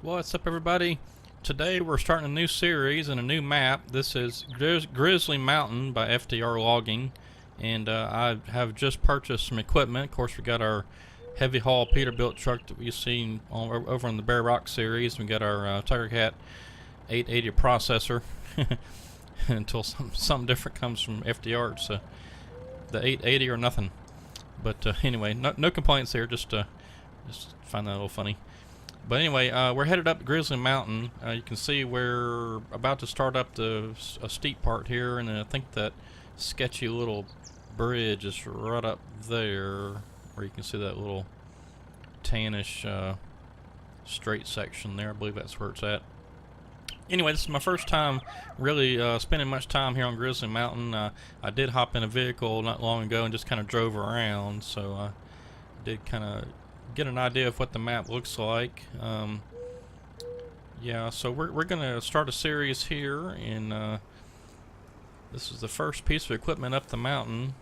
What's up, everybody? Today we're starting a new series and a new map. This is Grizzly Mountain by FDR Logging, and I have just purchased some equipment. Of course, we got our heavy haul Peterbilt truck that we've seen over in the Bear Rock series. We got our Tiger Cat 880 processor until something different comes from FDR. It's the 880 or nothing. But anyway, no complaints here. Just find that a little funny. But anyway, we're headed up Grizzly Mountain. You can see we're about to start up a steep part here, and then I think that sketchy little bridge is right up there, where you can see that little tannish straight section there. I believe that's where it's at. Anyway, this is my first time really spending much time here on Grizzly Mountain. I did hop in a vehicle not long ago and just kind of drove around, so I did kind of get an idea of what the map looks like. Yeah, so we're gonna start a series here, and this is the first piece of equipment up the mountain.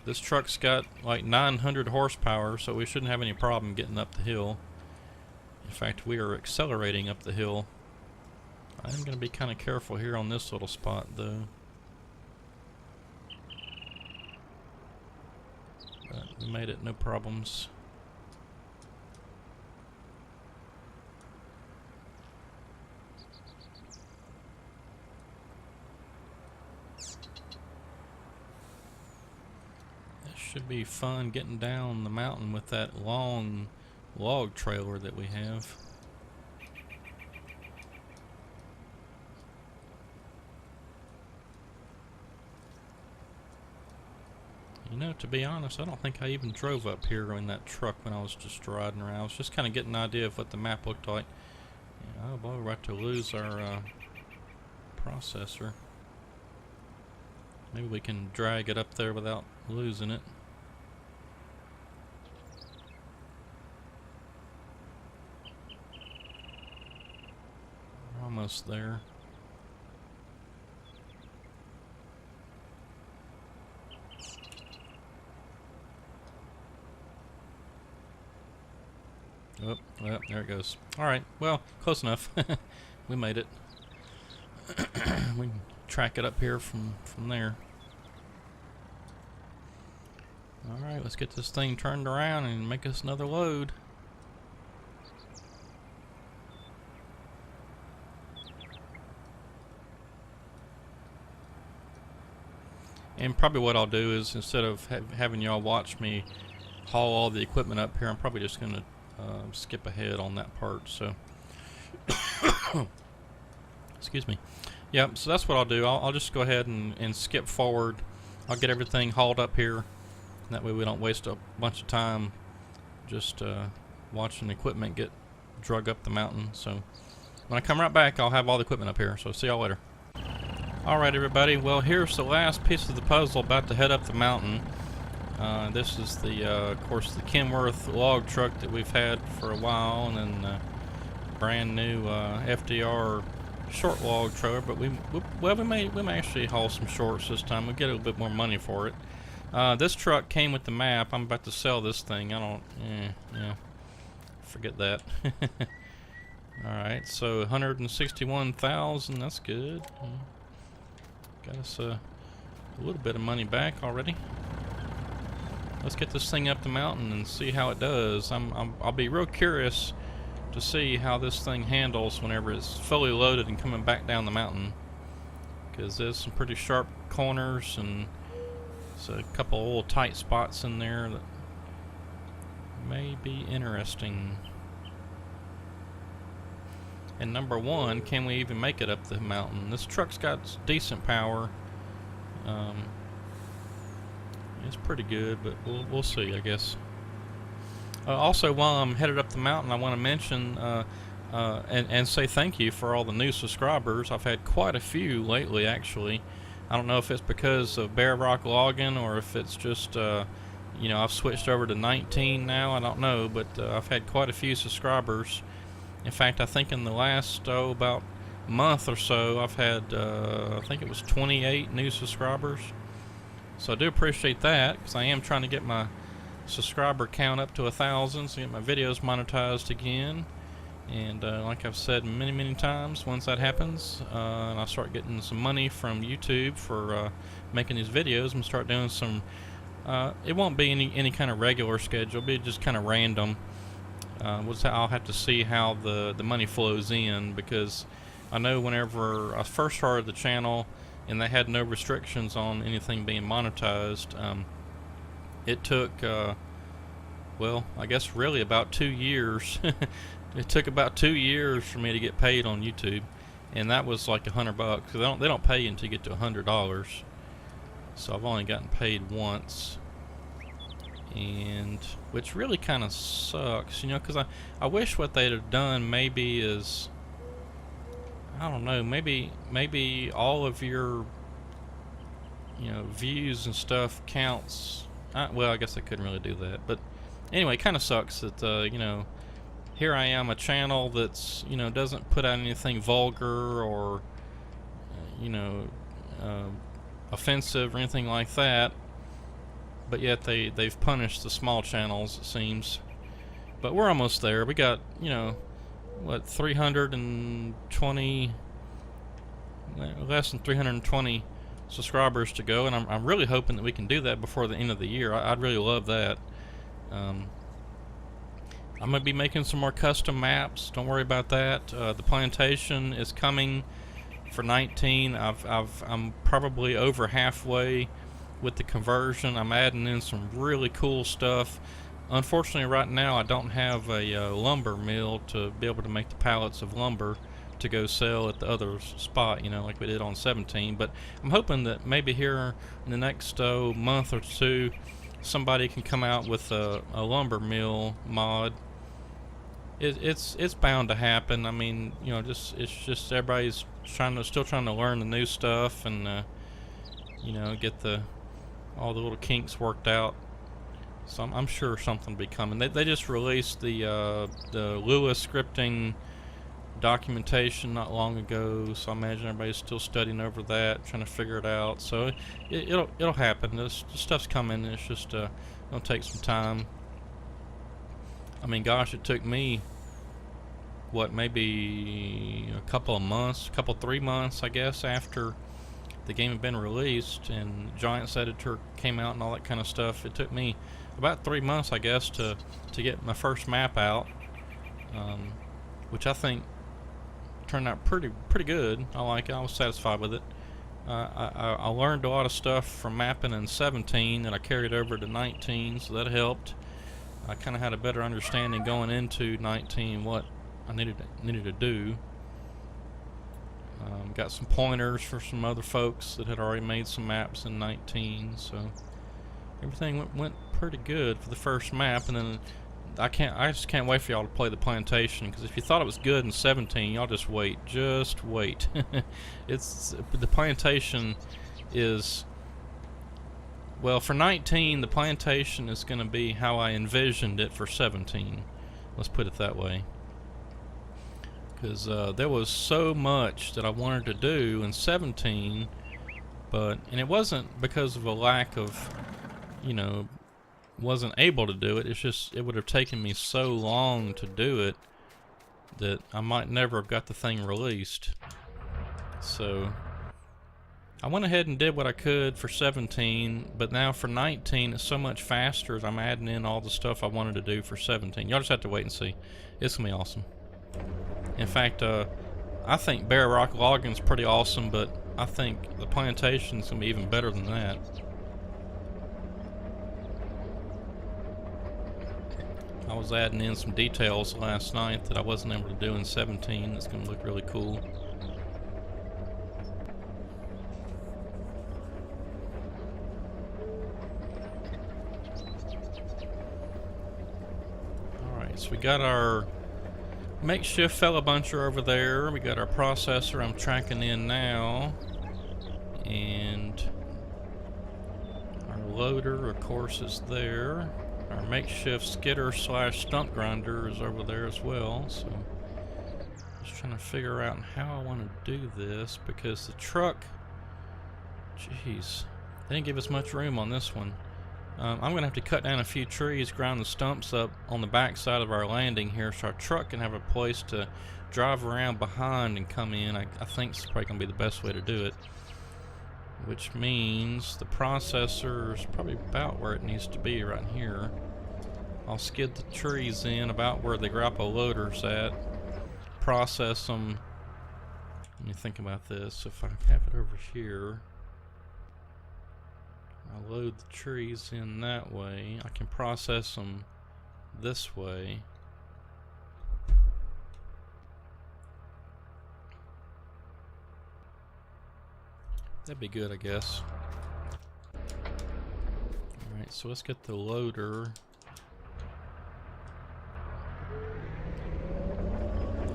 This truck's got like 900 horsepower, so we shouldn't have any problem getting up the hill. In fact, we are accelerating up the hill. I'm gonna be kind of careful here on this little spot, though. But we made it, no problems. Should be fun getting down the mountain with that long log trailer that we have. You know, to be honest, I don't think I even drove up here in that truck when I was just riding around. I was just kind of getting an idea of what the map looked like. Oh boy, we're about to lose our processor. Maybe we can drag it up there without losing it. We're almost there. Oh, well, there it goes. Alright, well, close enough. We made it. We can track it up here from there. Alright, let's get this thing turned around and make us another load. And probably what I'll do is, instead of having y'all watch me haul all the equipment up here, I'm probably just going to skip ahead on that part. So, excuse me. Yep, so that's what I'll do. I'll just go ahead and skip forward. I'll get everything hauled up here. That way we don't waste a bunch of time just watching equipment get drug up the mountain. So when I come right back, I'll have all the equipment up here. So see y'all later. Alright, everybody, well, here's the last piece of the puzzle about to head up the mountain. This is of course, the Kenworth log truck that we've had for a while, and then brand new FDR short log trailer. But we may actually haul some shorts this time. We'll get a little bit more money for it. This truck came with the map. I'm about to sell this thing. Yeah, forget that. Alright, so 161,000, that's good. Got us a little bit of money back already. Let's get this thing up the mountain and see how it does. I'll be real curious to see how this thing handles whenever it's fully loaded and coming back down the mountain, because there's some pretty sharp corners and a couple of little tight spots in there that may be interesting. And number one, can we even make it up the mountain? This truck's got decent power. It's pretty good, but we'll see, I guess. Also, while I'm headed up the mountain, I want to mention and say thank you for all the new subscribers. I've had quite a few lately, actually. I don't know if it's because of Bear Rock Logging or if it's just you know, I've switched over to 19 now. I don't know, but I've had quite a few subscribers. In fact, I think in the last about month or so, I've had I think it was 28 new subscribers. So I do appreciate that, because I am trying to get my subscriber count up to 1,000, so get my videos monetized again. And like I've said many times, once that happens and I start getting some money from YouTube for making these videos, I'm gonna start doing some. It won't be any kind of regular schedule. It'll be just kind of random. I'll have to see how the money flows in, because I know whenever I first started the channel and they had no restrictions on anything being monetized, it took well, I guess really about 2 years. It took about 2 years for me to get paid on YouTube, and that was like $100. They don't pay you until you get to $100. So I've only gotten paid once, and which really kind of sucks, you know, because I wish what they'd have done maybe is, I don't know, maybe all of your, you know, views and stuff counts. Well, I guess I couldn't really do that, but anyway, it kind of sucks that you know, here I am, a channel that's, you know, doesn't put out anything vulgar or you know, offensive or anything like that, but yet they've punished the small channels, it seems. But we're almost there. We got, you know, what, 320, less than 320 subscribers to go, and I'm really hoping that we can do that before the end of the year. I'd really love that. I'm gonna be making some more custom maps. Don't worry about that. The plantation is coming for 19. I'm probably over halfway with the conversion. I'm adding in some really cool stuff. Unfortunately, right now I don't have a lumber mill to be able to make the pallets of lumber to go sell at the other spot, you know, like we did on 17. But I'm hoping that maybe here in the next month or two, somebody can come out with a lumber mill mod. It's bound to happen. I mean, you know, it's just everybody's still trying to learn the new stuff, and you know, get all the little kinks worked out. So I'm sure something will be coming. They just released the Lewis scripting documentation not long ago, so I imagine everybody's still studying over that, trying to figure it out. So it'll happen. This stuff's coming. It's just it'll take some time. I mean, gosh, it took me, what, maybe a couple of months, 3 months, I guess, after the game had been released and Giants Editor came out and all that kind of stuff. It took me about 3 months, I guess, to get my first map out, which I think turned out pretty good. I like it. I was satisfied with it. I learned a lot of stuff from mapping in 17 that I carried over to 19, so that helped. I kind of had a better understanding going into 19 what I needed to do. Got some pointers for some other folks that had already made some maps in 19, so everything went pretty good for the first map. And then I just can't wait for y'all to play the plantation, because if you thought it was good in 17, y'all just wait. It's the plantation is, well, for 19, the plantation is going to be how I envisioned it for 17. Let's put it that way. Because there was so much that I wanted to do in 17, and it wasn't because of a lack of, you know, wasn't able to do it. It's just it would have taken me so long to do it that I might never have got the thing released. So I went ahead and did what I could for 17, but now for 19 it's so much faster as I'm adding in all the stuff I wanted to do for 17. Y'all just have to wait and see. It's gonna be awesome. In fact, I think Bare Rock Logging's pretty awesome, but I think the plantation's gonna be even better than that. I was adding in some details last night that I wasn't able to do in 17. That's gonna look really cool. So we got our makeshift fella buncher over there. We got our processor I'm tracking in now. And our loader, of course, is there. Our makeshift skidder / stump grinder is over there as well. So just trying to figure out how I want to do this, because the truck, jeez, they didn't give us much room on this one. I'm going to have to cut down a few trees, grind the stumps up on the back side of our landing here so our truck can have a place to drive around behind and come in. I think it's probably going to be the best way to do it. Which means the processor is probably about where it needs to be right here. I'll skid the trees in about where the grapple loader's at. Process them. Let me think about this. If I have it over here, I'll load the trees in that way. I can process them this way. That'd be good, I guess. Alright, so let's get the loader.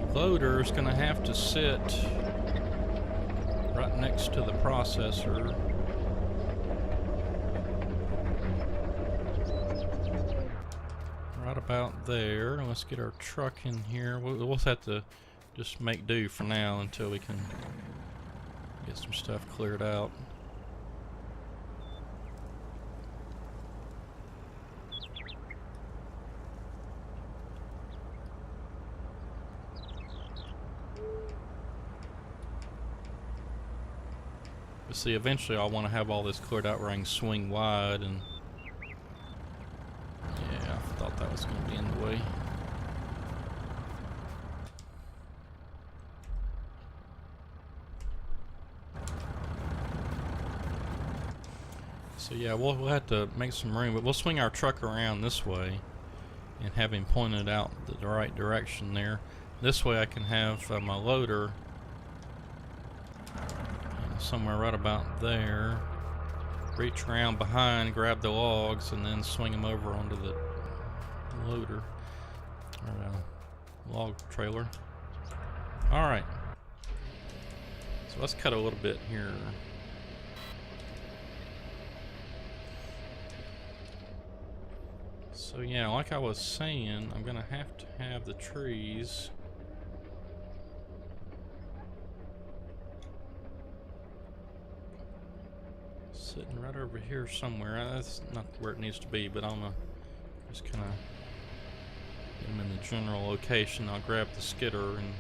The loader is going to have to sit right next to the processor. Right about there. Let's get our truck in here. We'll have to just make do for now until we can get some stuff cleared out. But see, eventually I'll want to have all this cleared out where I can swing wide, and yeah, I thought that was going to be in the way. So yeah, we'll have to make some room, but we'll swing our truck around this way and have him pointed out the right direction there. This way I can have my loader somewhere right about there. Reach around behind, grab the logs, and then swing them over onto the loader or log trailer. Alright, so let's cut a little bit here. So yeah, like I was saying, I'm gonna have to have the trees sitting right over here somewhere. That's not where it needs to be, but I'm gonna just kind of get them in the general location. I'll grab the skidder and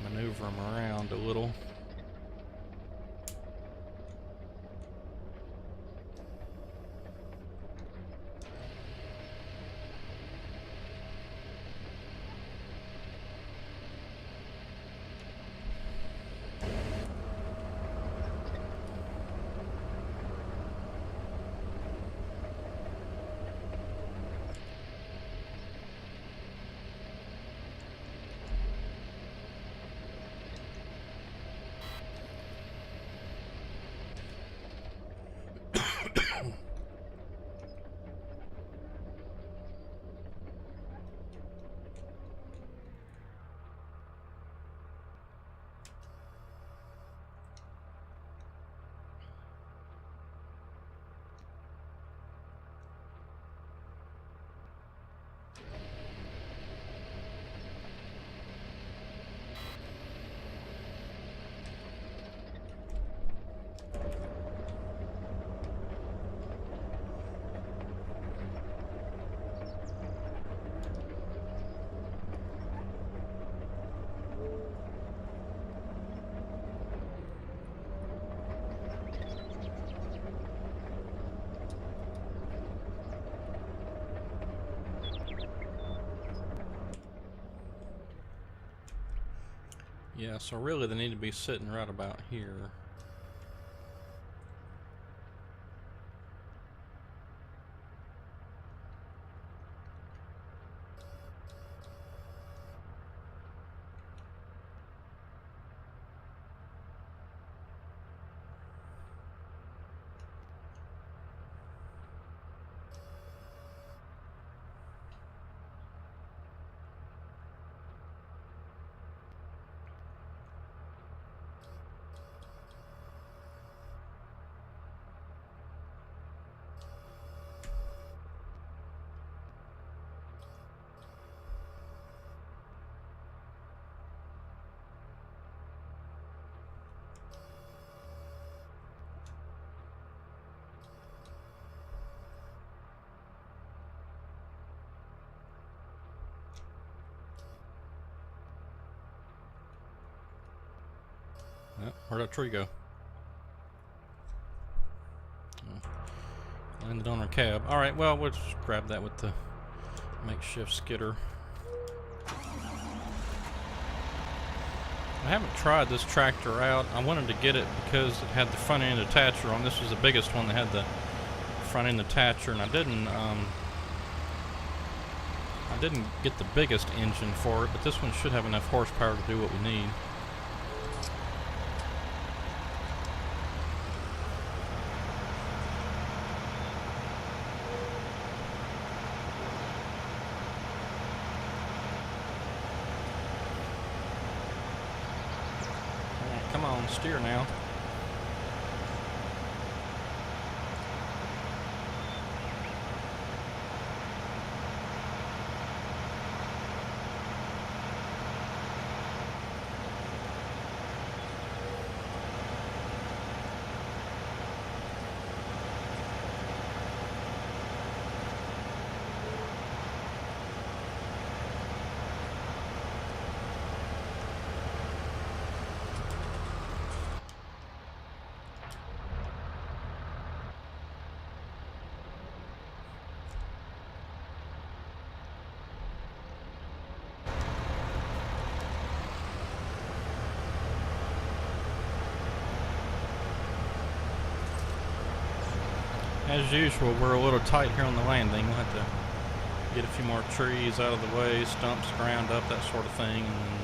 maneuver them around a little. Yeah, so really they need to be sitting right about here. Where'd that tree go? Landed on our cab. Alright, well, we'll just grab that with the makeshift skidder. I haven't tried this tractor out. I wanted to get it because it had the front end attacher on. This was the biggest one that had the front end attacher, and I didn't get the biggest engine for it, but this one should have enough horsepower to do what we need. Come on, steer now. As usual, we're a little tight here on the landing. We'll have to get a few more trees out of the way, stumps ground up, that sort of thing, and then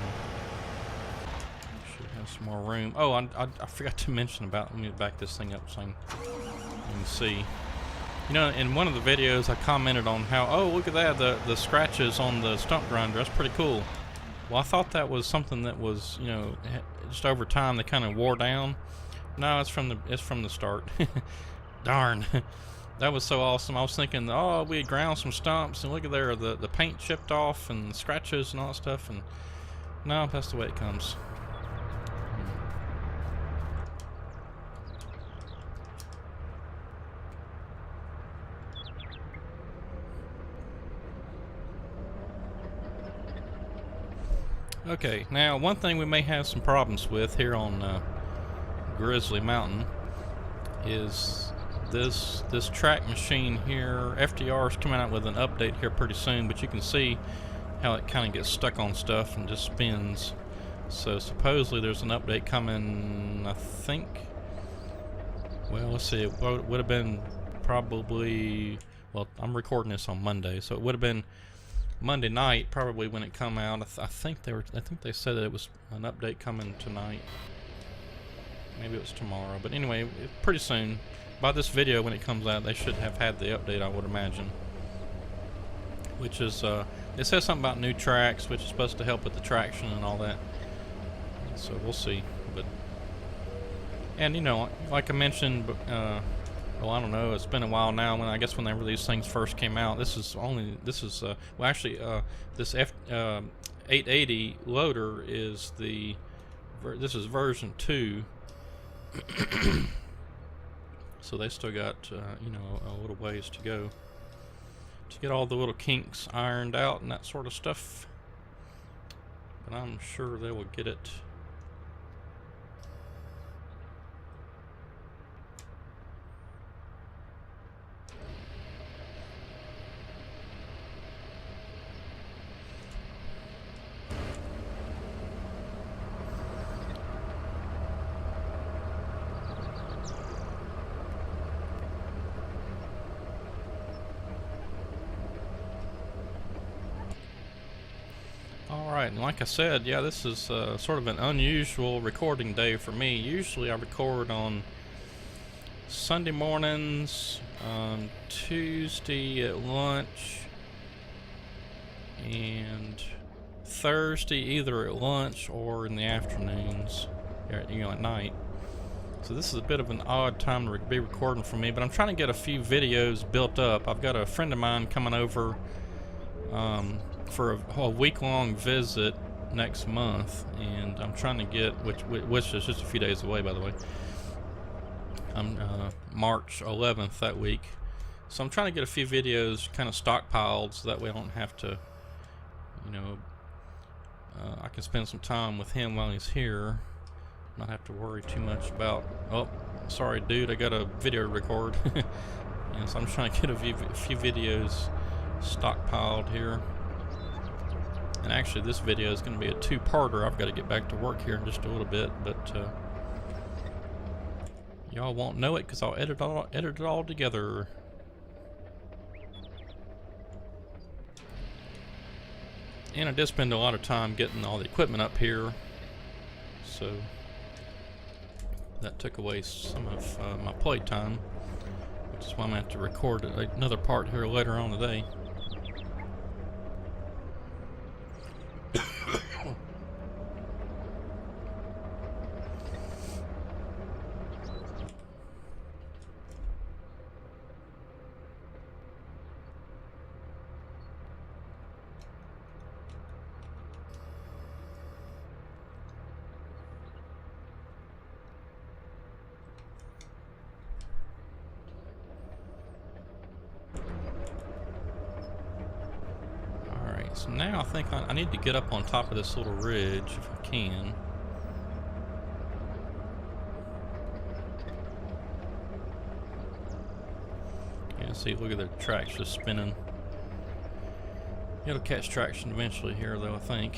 we should have some more room. Oh, I forgot to mention about, let me back this thing up so you can see. You know, in one of the videos I commented on how, oh, look at that, the scratches on the stump grinder, that's pretty cool. Well, I thought that was something that was, you know, just over time they kind of wore down. No, it's from the start. Darn. That was so awesome. I was thinking, oh, we had ground some stumps, and look at there, the paint chipped off and the scratches and all that stuff, and no, that's the way it comes. Okay, now one thing we may have some problems with here on Grizzly Mountain is this track machine here. FDR is coming out with an update here pretty soon, but you can see how it kind of gets stuck on stuff and just spins. So supposedly there's an update coming, I think. Well, let's see, it would have been probably, well, I'm recording this on Monday, so it would have been Monday night probably when it come out. I think they said that it was an update coming tonight. Maybe it was tomorrow, but anyway, pretty soon. By this video, when it comes out, they should have had the update, I would imagine. Which is, it says something about new tracks, which is supposed to help with the traction and all that. So we'll see. But, and you know, like I mentioned, well, I don't know, it's been a while now. I guess whenever these things first came out, this is well, actually, this 880 loader is this is version 2. So they still got, you know, a little ways to go to get all the little kinks ironed out and that sort of stuff. But I'm sure they will get it. Alright, and like I said, yeah, this is sort of an unusual recording day for me. Usually I record on Sunday mornings, Tuesday at lunch, and Thursday either at lunch or in the afternoons, you know, at night. So this is a bit of an odd time to be recording for me, but I'm trying to get a few videos built up. I've got a friend of mine coming over for a week-long visit next month, and I'm trying to get, which is just a few days away, by the way. March 11th that week, so I'm trying to get a few videos kind of stockpiled, so that way I don't have to, you know, I can spend some time with him while he's here. not have to worry too much about, oh, sorry dude, I got a video to record. Yeah, so I'm just trying to get a few videos stockpiled here. And actually this video is going to be a two-parter. I've got to get back to work here in just a little bit, but y'all won't know it because I'll edit it all together. And I did spend a lot of time getting all the equipment up here, so that took away some of my playtime, which is why I'm going to have to record another part here later on today. So now I think I need to get up on top of this little ridge if I can. Yeah, see, look at the tracks just spinning. It'll catch traction eventually here, though, I think.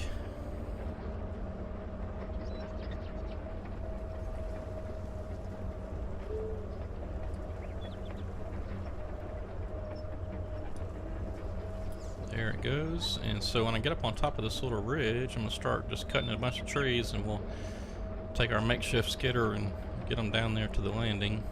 There it goes. And so when I get up on top of this little ridge, I'm going to start just cutting a bunch of trees, and we'll take our makeshift skidder and get them down there to the landing.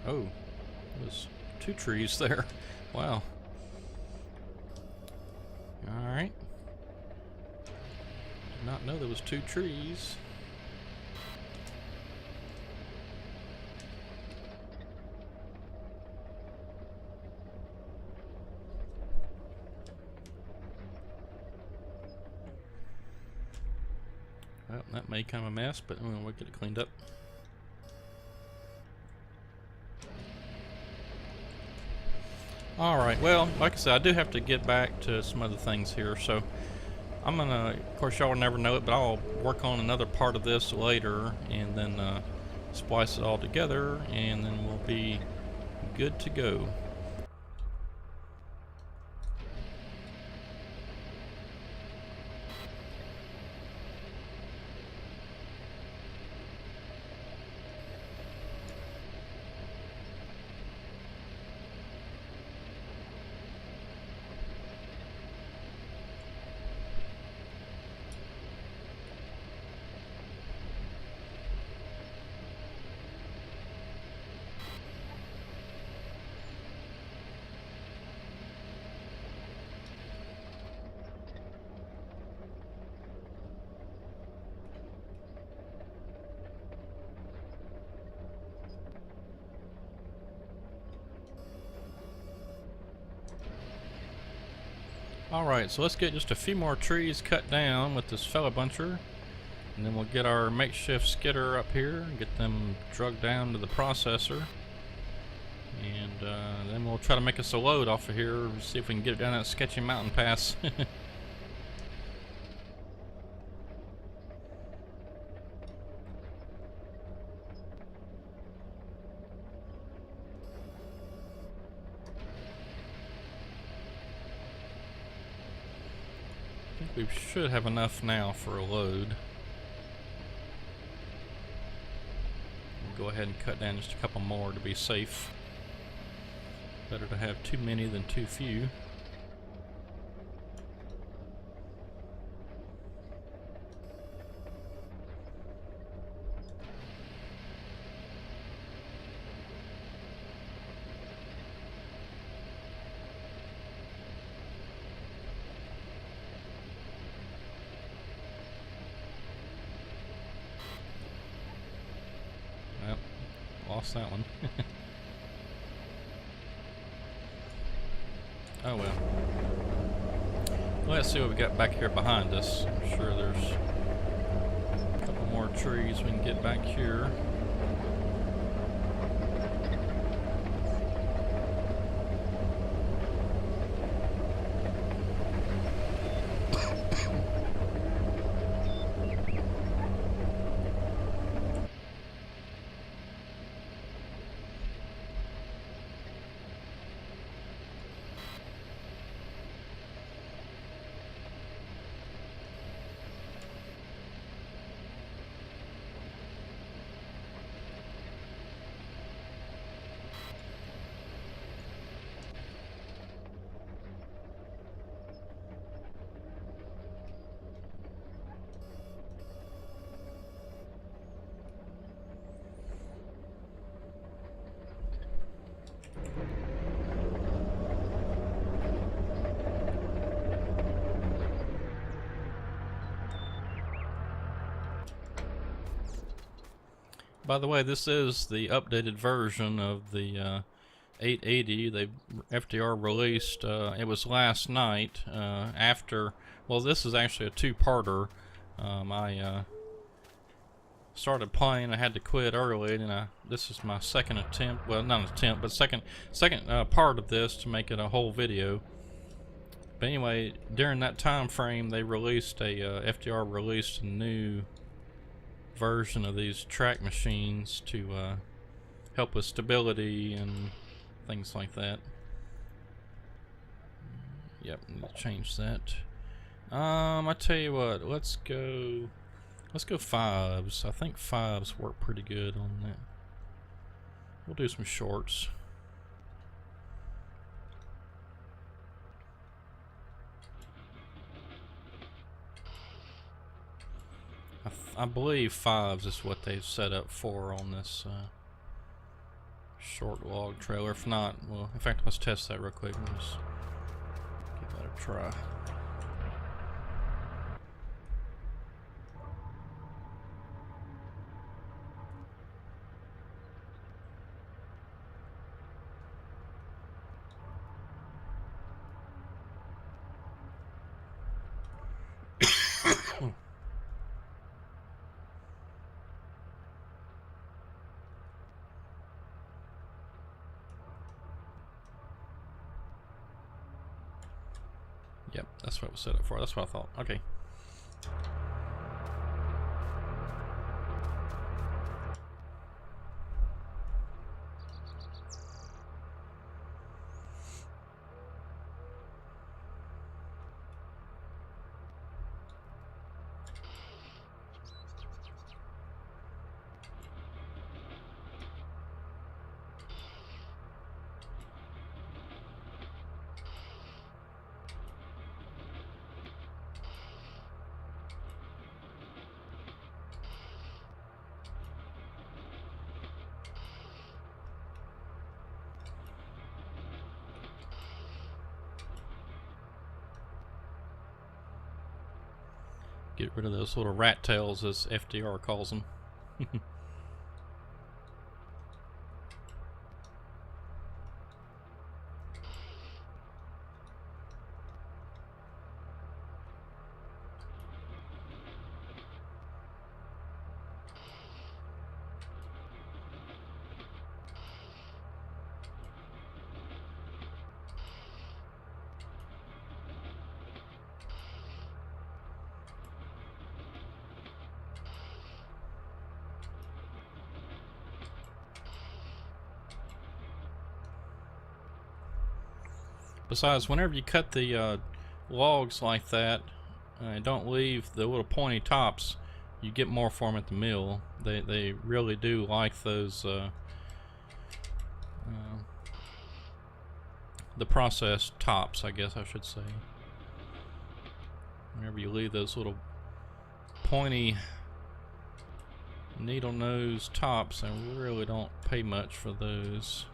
Oh, there's two trees there. Wow. Alright. Did not know there was two trees. Well, that made kind of a mess, but we'll get it cleaned up. Alright, well, like I said, I do have to get back to some other things here, so I'm gonna, of course y'all will never know it, but I'll work on another part of this later, and then splice it all together, and then we'll be good to go. Alright, so let's get just a few more trees cut down with this fella buncher, and then we'll get our makeshift skidder up here and get them drugged down to the processor, and then we'll try to make us a load off of here, see if we can get it down that sketchy mountain pass. We should have enough now for a load. We'll go ahead and cut down just a couple more to be safe. Better to have too many than too few. lost that one. Oh well. Let's see what we got back here behind us. I'm sure there's a couple more trees we can get back here. By the way, this is the updated version of the 880 they FDR released. It was last night after. Well, this is actually a two-parter. I started playing. I had to quit early, and this is my second attempt. Well, not an attempt, but second part of this to make it a whole video. But anyway, during that time frame, they released FDR released a new version of these track machines to help with stability and things like that. Yep, need to change that. I tell you what, let's go fives. I think fives work pretty good on that. We'll do some shorts. I believe fives is what they've set up for on this short log trailer. If not, well, in fact, let's test that real quick. Let's give that a try. Yep, that's what it was set up for. That's what I thought. Okay. Get rid of those little rat tails, as FDR calls them. Besides, whenever you cut the logs like that, and don't leave the little pointy tops, you get more for them at the mill. They really do like those the processed tops, I guess I should say. Whenever you leave those little pointy needle nose tops, I really don't pay much for those.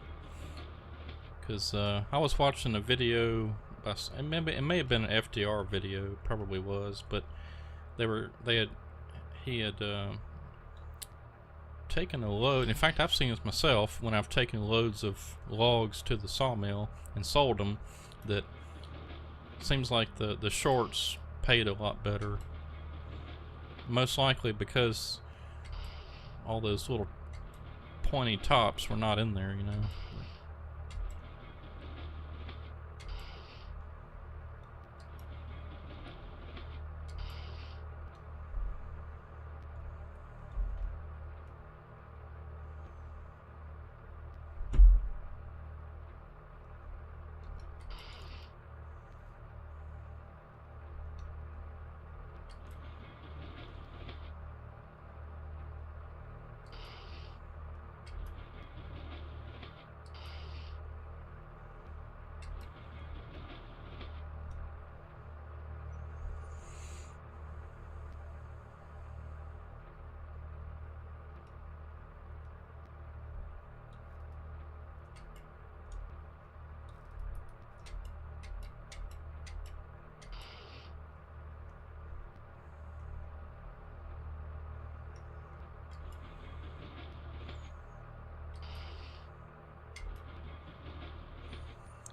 Because I was watching a video, it may have been an FDR video, probably was, but he had taken a load. In fact, I've seen this myself when I've taken loads of logs to the sawmill and sold them. That seems like the shorts paid a lot better. Most likely because all those little pointy tops were not in there, you know.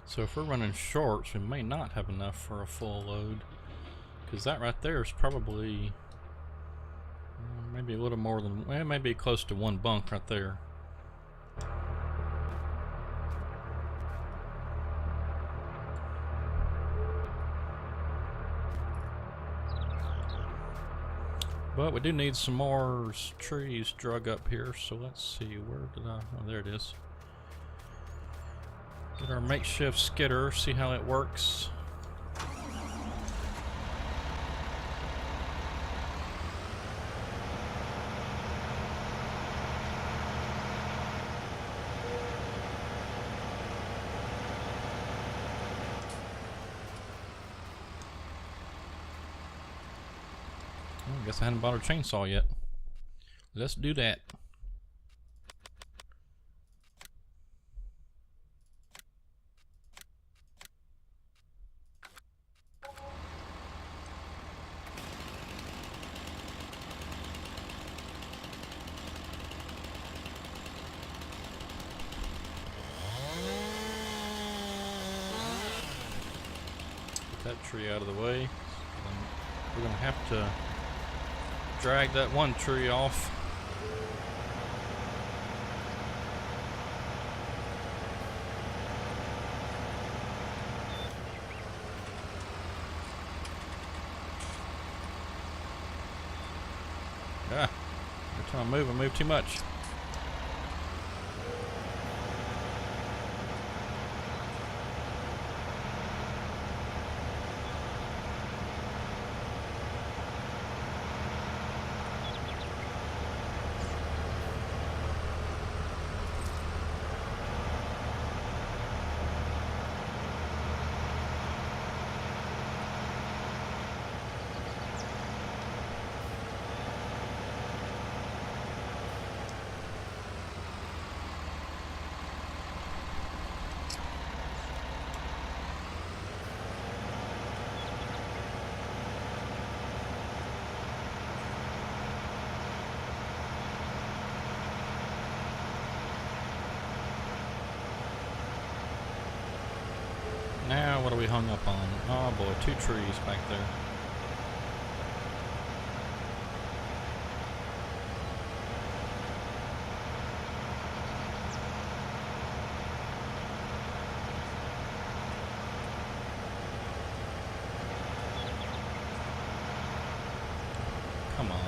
So if we're running shorts, we may not have enough for a full load, because that right there is probably maybe a little more than, well, maybe close to one bunk right there. But we do need some more trees drug up here, so let's see, where did I, oh, there it is. Get our makeshift skidder, see how it works. I guess I hadn't bought a chainsaw yet. Let's do that. That tree out of the way. We're gonna have to drag that one tree off. Ah, every time I move too much. Now what are we hung up on? Oh boy, 2 trees back there. Come on.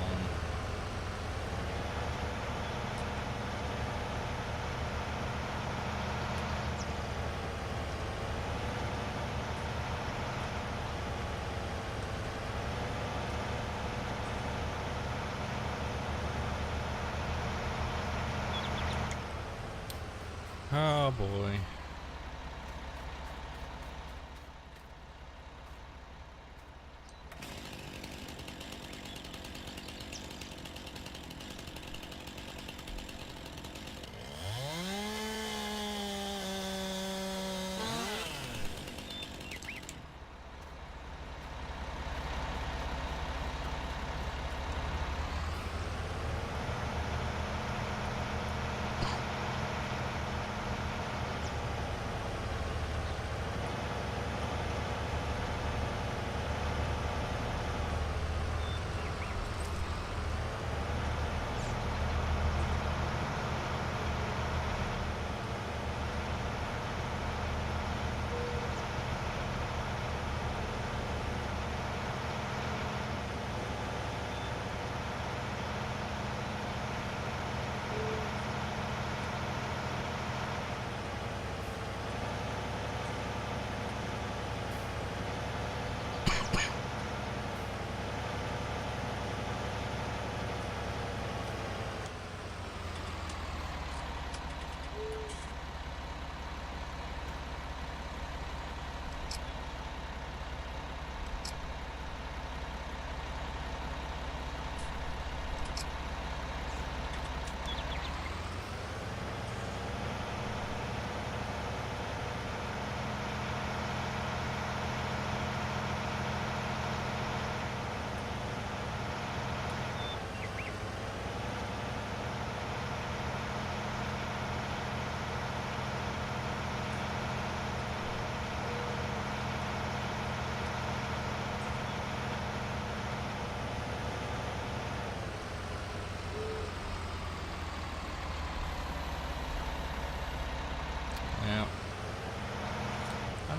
Oh boy.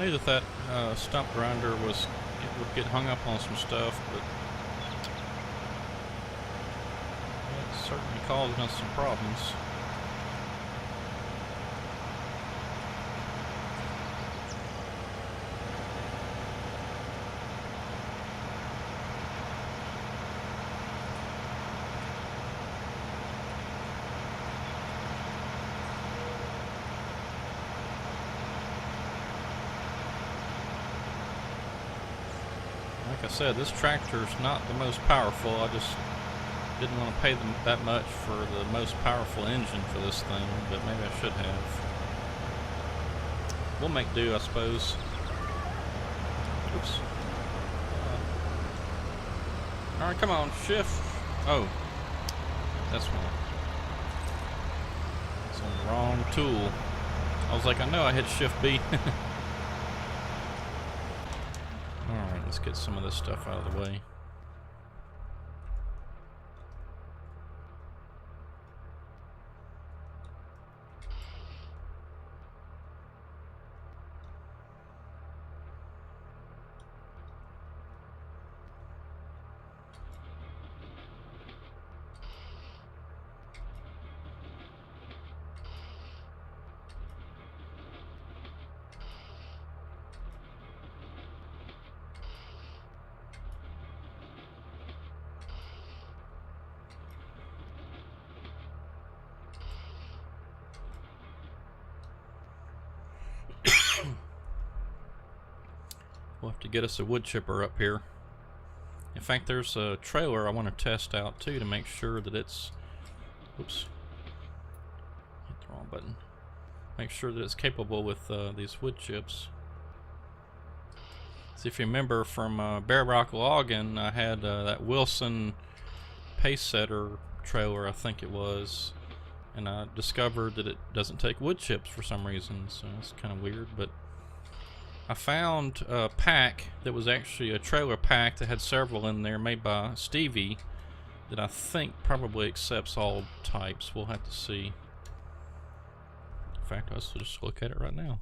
knew that that stump grinder would get hung up on some stuff, but it's certainly causing us some problems. Like I said, this tractor's not the most powerful. I just didn't want to pay them that much for the most powerful engine for this thing, but maybe I should have. We'll make do, I suppose. Oops. Alright, come on, shift. Oh. That's one. It's on the wrong tool. I was like, I know I hit shift B. Alright, let's get some of this stuff out of the way. We'll have to get us a wood chipper up here. In fact, there's a trailer I want to test out too to make sure that it's, oops, hit the wrong button. Make sure that it's capable with these wood chips. So if you remember from Bear Rock Logging, I had that Wilson pace setter trailer, I think it was, and I discovered that it doesn't take wood chips for some reason, so it's kind of weird. But I found a pack that was actually a trailer pack that had several in there made by Stevie that I think probably accepts all types. We'll have to see. In fact, let's just look at it right now.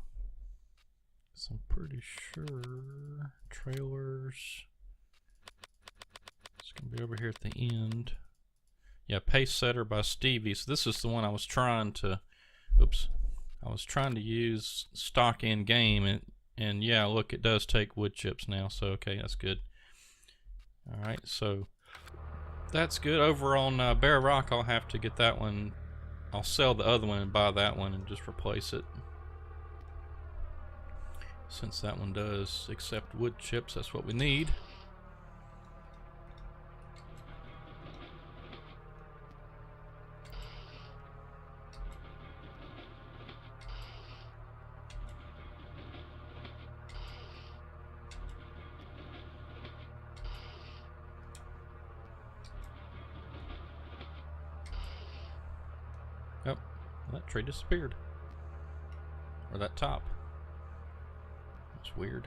So I'm pretty sure trailers, it's going to be over here at the end. Yeah, pace setter by Stevie. So this is the one I was trying to, oops, I was trying to use stock in game, and yeah, look, it does take wood chips now, so okay, that's good. Alright, so that's good. Over on Bear Rock, I'll have to get that one. I'll sell the other one and buy that one and just replace it. Since that one does accept wood chips, that's what we need. Oh, that tree disappeared. Or that top. That's weird.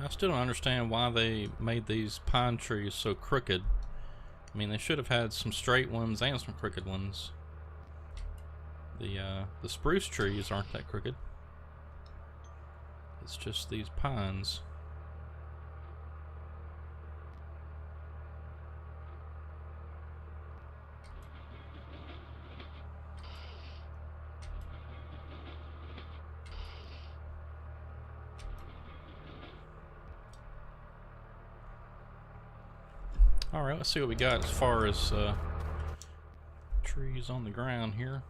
I still don't understand why they made these pine trees so crooked. I mean, they should have had some straight ones and some crooked ones. The spruce trees aren't that crooked. It's just these pines. Alright, let's see what we got as far as trees on the ground here.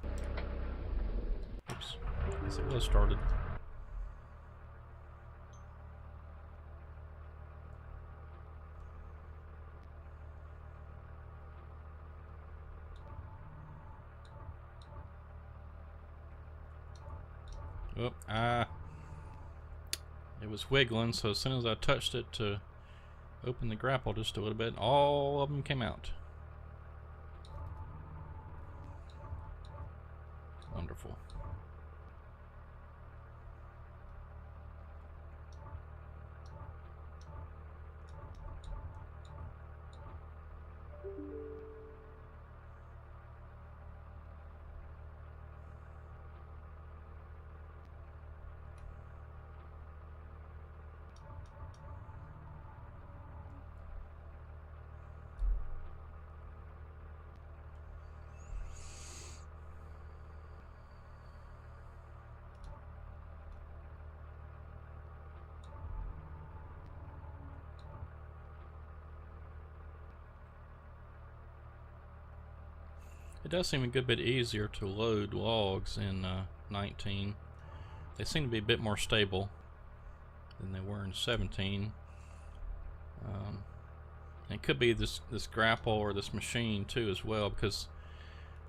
Oops, I guess it was started. Oh, it was wiggling, so as soon as I touched it to open the grapple just a little bit. All of them came out. Wonderful. It does seem a good bit easier to load logs in 19. They seem to be a bit more stable than they were in 17. It could be this grapple or this machine too as well, because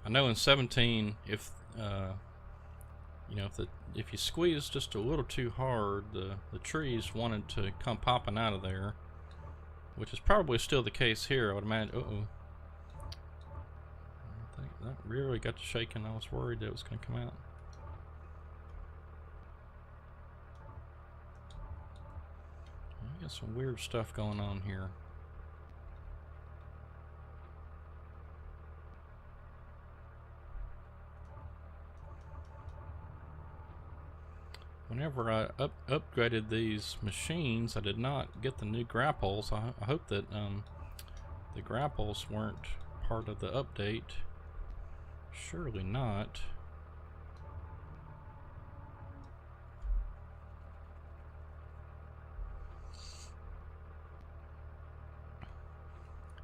I know in 17, if you know, if you squeeze just a little too hard, the trees wanted to come popping out of there, which is probably still the case here, I would imagine. That really got to shaking. I was worried that it was going to come out. I got some weird stuff going on here. Whenever I upgraded these machines, I did not get the new grapples. I hope that the grapples weren't part of the update. Surely not.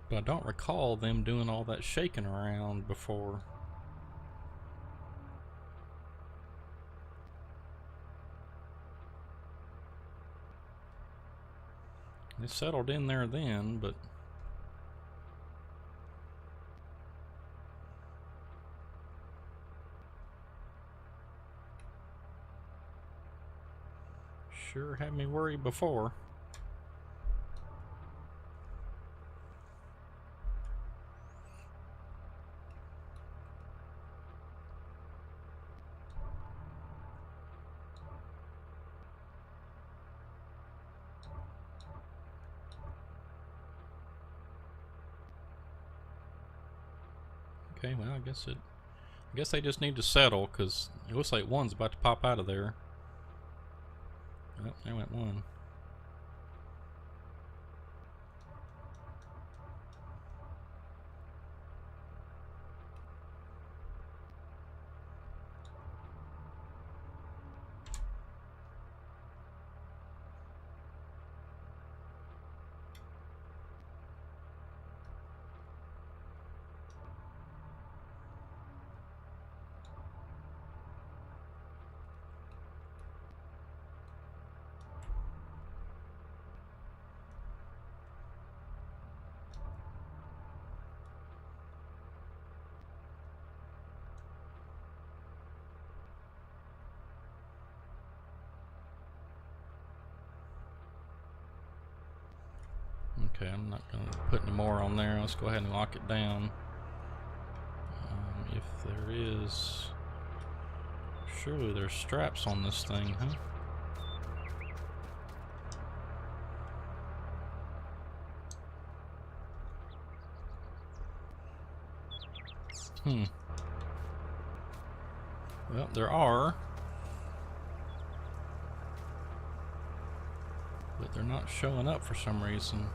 But I don't recall them doing all that shaking around before. They settled in there then, but sure had me worried before. Okay, well, I guess they just need to settle, because it looks like one's about to pop out of there. Oh, there went one. Okay, I'm not going to put any more on there. Let's go ahead and lock it down. If there is... Surely there's straps on this thing, huh? Well, there are. But they're not showing up for some reason.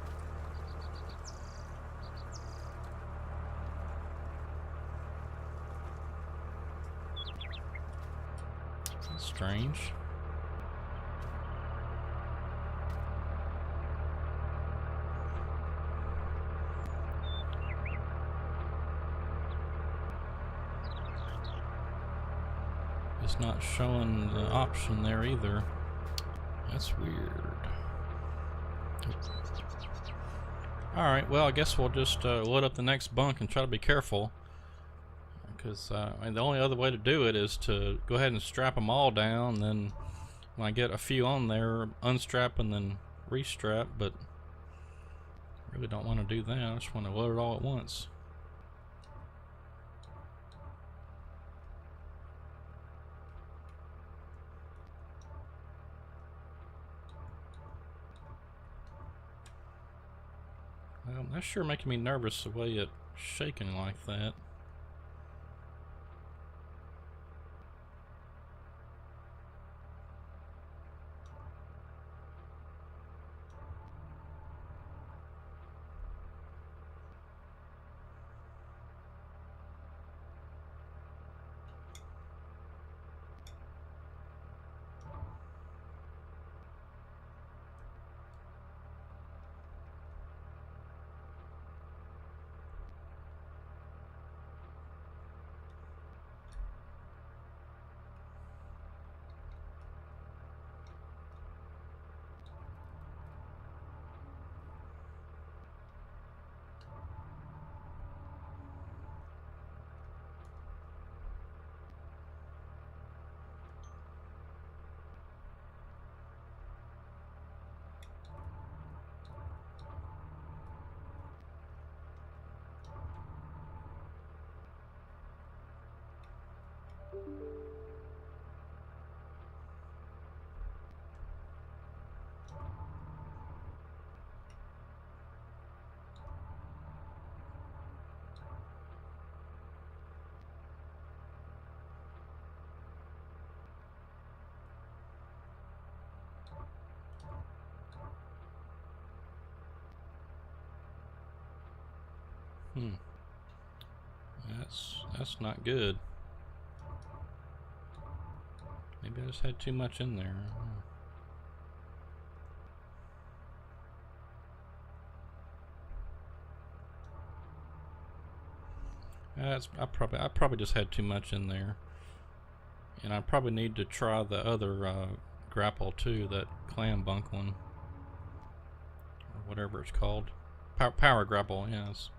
That's strange. It's not showing the option there either. That's weird. Alright, well, I guess we'll just load up the next bunk and try to be careful. Because I mean, the only other way to do it is to go ahead and strap them all down. Then when I get a few on there, unstrap and then restrap. But Really don't want to do that. I just want to load it all at once. Well, that's sure making me nervous the way it's shaking like that. That's not good. Maybe I just had too much in there. I probably just had too much in there, and I probably need to try the other grapple too, that clam bunk one, or whatever it's called. Power grapple, yes.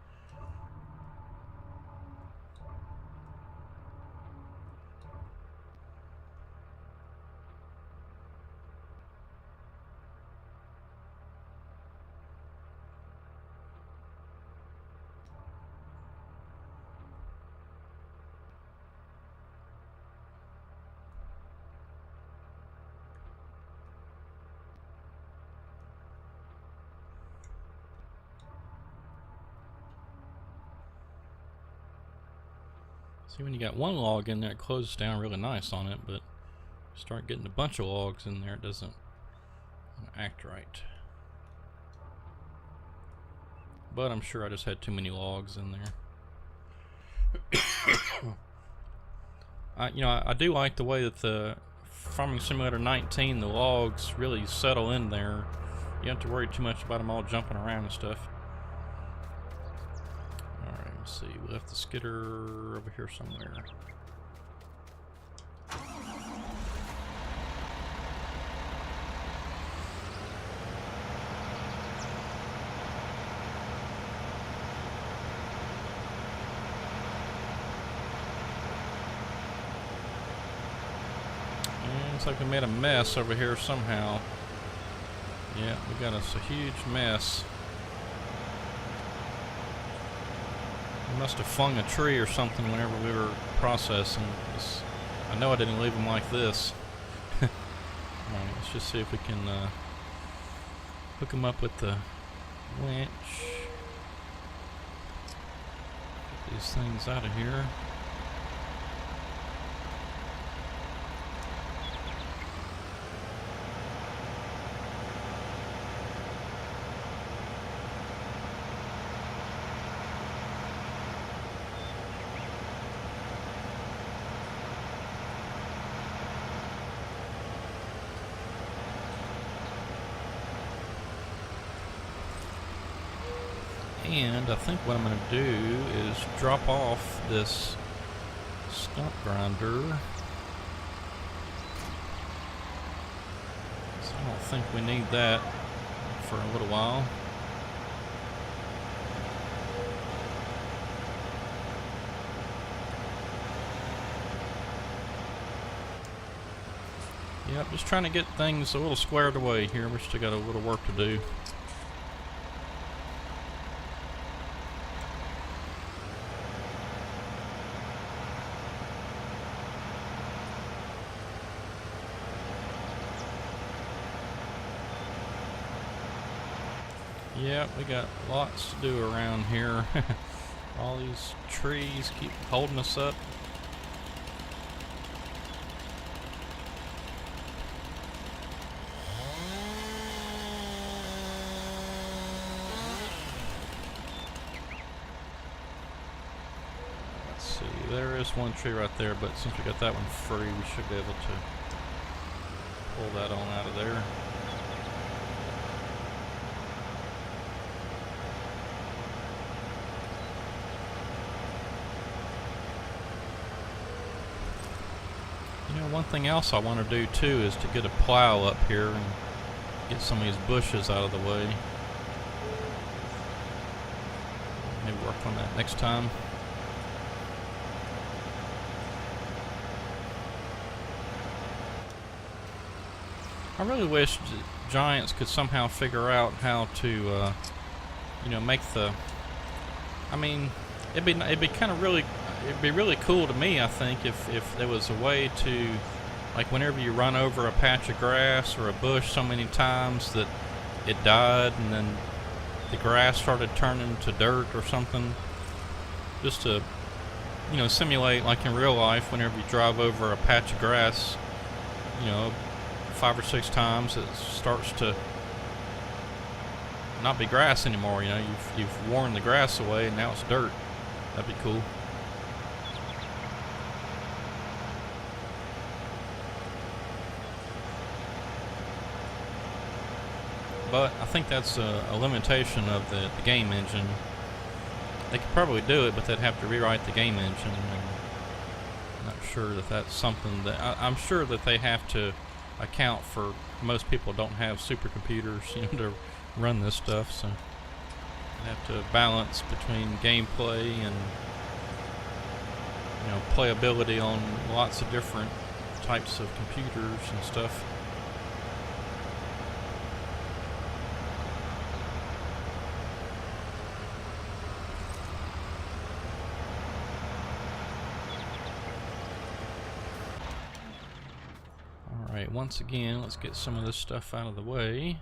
See, when you got one log in there, it closes down really nice on it, but start getting a bunch of logs in there, it doesn't act right. But I'm sure I just had too many logs in there. I do like the way that the Farming Simulator 19, the logs really settle in there. You don't have to worry too much about them all jumping around and stuff. Let's see, we left the skidder over here somewhere. And looks like we made a mess over here somehow. Yeah, we got us a huge mess. Must have flung a tree or something whenever we were processing. I know I didn't leave them like this. Alright, let's just see if we can hook them up with the winch. Get these things out of here. And I think what I'm going to do is drop off this stump grinder. So I don't think we need that for a little while. Yep, just trying to get things a little squared away here. We still got a little work to do. Yeah, we got lots to do around here. All these trees keep holding us up. Let's see, there is one tree right there, but since we got that one free, we should be able to pull that on out of there. You know, one thing else I want to do too is to get a plow up here and get some of these bushes out of the way. Maybe work on that next time. I really wish Giants could somehow figure out how to, you know, make the. I mean, it'd be kind of really. It'd be really cool to me, I think, if there was a way to, like, whenever you run over a patch of grass or a bush so many times that it died and then the grass started turning to dirt or something, just to, you know, simulate like in real life whenever you drive over a patch of grass, you know, 5 or 6 times it starts to not be grass anymore. You know, you've worn the grass away and now it's dirt. That'd be cool. But I think that's a limitation of the game engine. They could probably do it, but they'd have to rewrite the game engine. And I'm not sure that that's something that I'm sure that they have to account for. Most people don't have supercomputers, you know, to run this stuff, so they have to balance between gameplay and, you know, playability on lots of different types of computers and stuff. Alright, once again, let's get some of this stuff out of the way.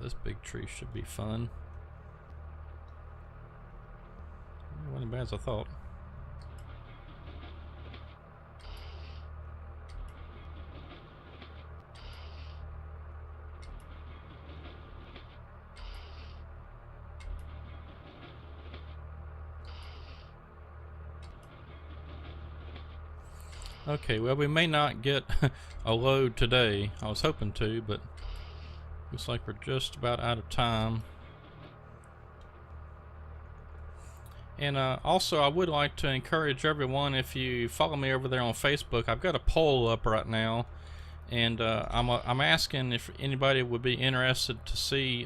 This big tree should be fun. It wasn't as bad as I thought. Okay, well, we may not get a load today. I was hoping to, but looks like we're just about out of time. And also, I would like to encourage everyone, if you follow me over there on Facebook, I've got a poll up right now, and I'm asking if anybody would be interested to see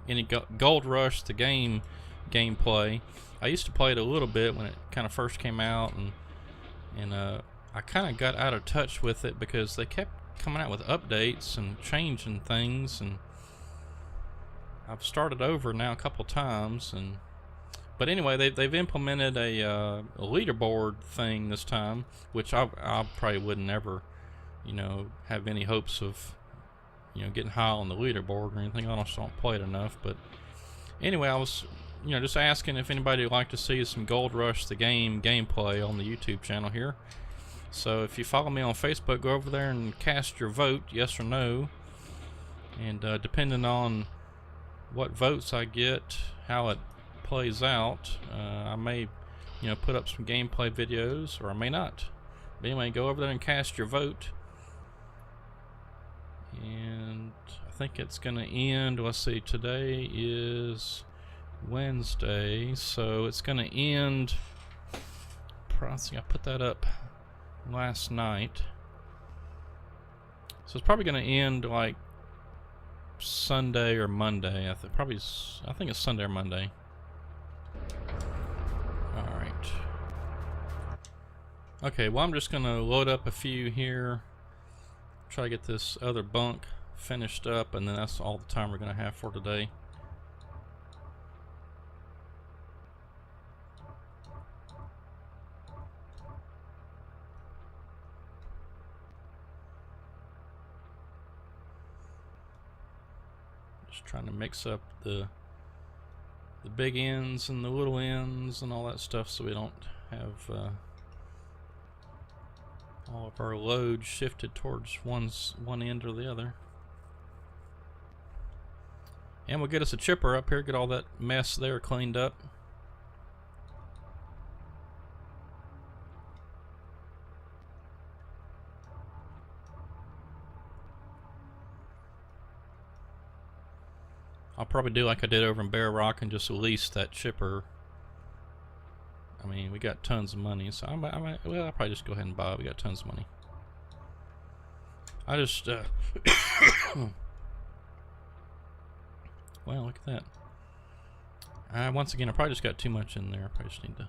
any Gold Rush the game gameplay. I used to play it a little bit when it kind of first came out, and I kind of got out of touch with it because they kept coming out with updates and changing things, and I've started over now a couple times. And but anyway, they've implemented a leaderboard thing this time, which I probably wouldn't ever, you know, have any hopes of, you know, getting high on the leaderboard or anything. I just don't play it enough. But anyway, I was, you know, just asking if anybody would like to see some Gold Rush the game gameplay on the YouTube channel here. So if you follow me on Facebook, go over there and cast your vote, yes or no. And depending on what votes I get, how it plays out, I may, you know, put up some gameplay videos, or I may not. But anyway, go over there and cast your vote. And I think it's going to end, let's see, today is Wednesday, so it's going to end, I think I put that up last night. So it's probably going to end like Sunday or Monday. I think it's Sunday or Monday. All right. Okay, well, I'm just going to load up a few here. Try to get this other bunk finished up, and then that's all the time we're going to have for today. Just trying to mix up the big ends and the little ends and all that stuff so we don't have all of our load shifted towards one end or the other. And we'll get us a chipper up here, get all that mess there cleaned up. I'll probably do like I did over in Bear Rock and just lease that chipper. I mean, we got tons of money, so well, I'll probably just go ahead and buy it. We got tons of money. I just, well, look at that. Once again, I probably just got too much in there. I probably just need to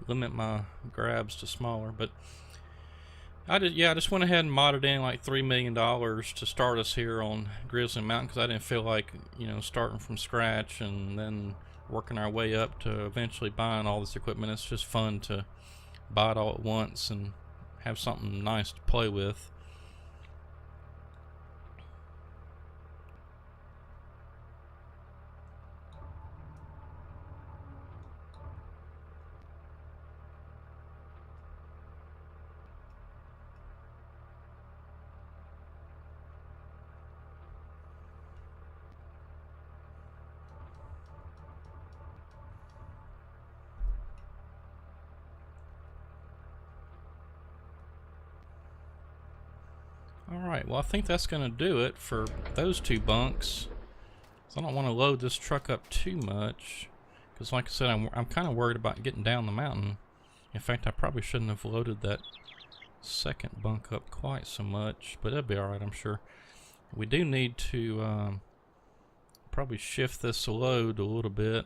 limit my grabs to smaller. But I just went ahead and modded in like $3 million to start us here on Grizzly Mountain, because I didn't feel like, you know, starting from scratch and then working our way up to eventually buying all this equipment. It's just fun to buy it all at once and have something nice to play with. Alright, well, I think that's going to do it for those two bunks. So I don't want to load this truck up too much, because like I said, I'm kind of worried about getting down the mountain. In fact, I probably shouldn't have loaded that second bunk up quite so much, but it'll be alright, I'm sure. We do need to probably shift this load a little bit,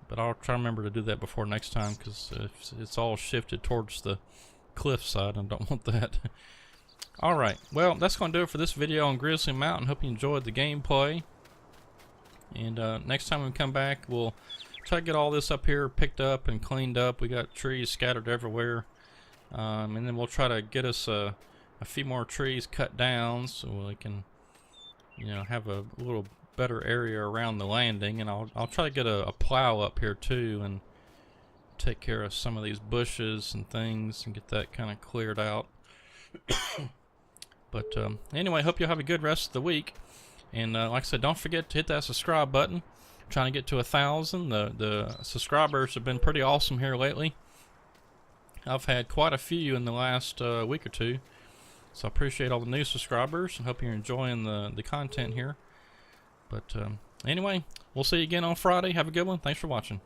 but I'll try to remember to do that before next time, because it's all shifted towards the cliff side. I don't want that. Alright, well, that's going to do it for this video on Grizzly Mountain. Hope you enjoyed the gameplay. And next time we come back, we'll try to get all this up here picked up and cleaned up. We got trees scattered everywhere. And then we'll try to get us a few more trees cut down so we can, you know, have a little better area around the landing. And I'll try to get a plow up here too and take care of some of these bushes and things and get that kind of cleared out. But anyway, hope you'll have a good rest of the week. And like I said, don't forget to hit that subscribe button. I'm trying to get to 1,000. The subscribers have been pretty awesome here lately. I've had quite a few in the last week or two. So I appreciate all the new subscribers and hope you're enjoying the content here. But anyway, we'll see you again on Friday. Have a good one. Thanks for watching.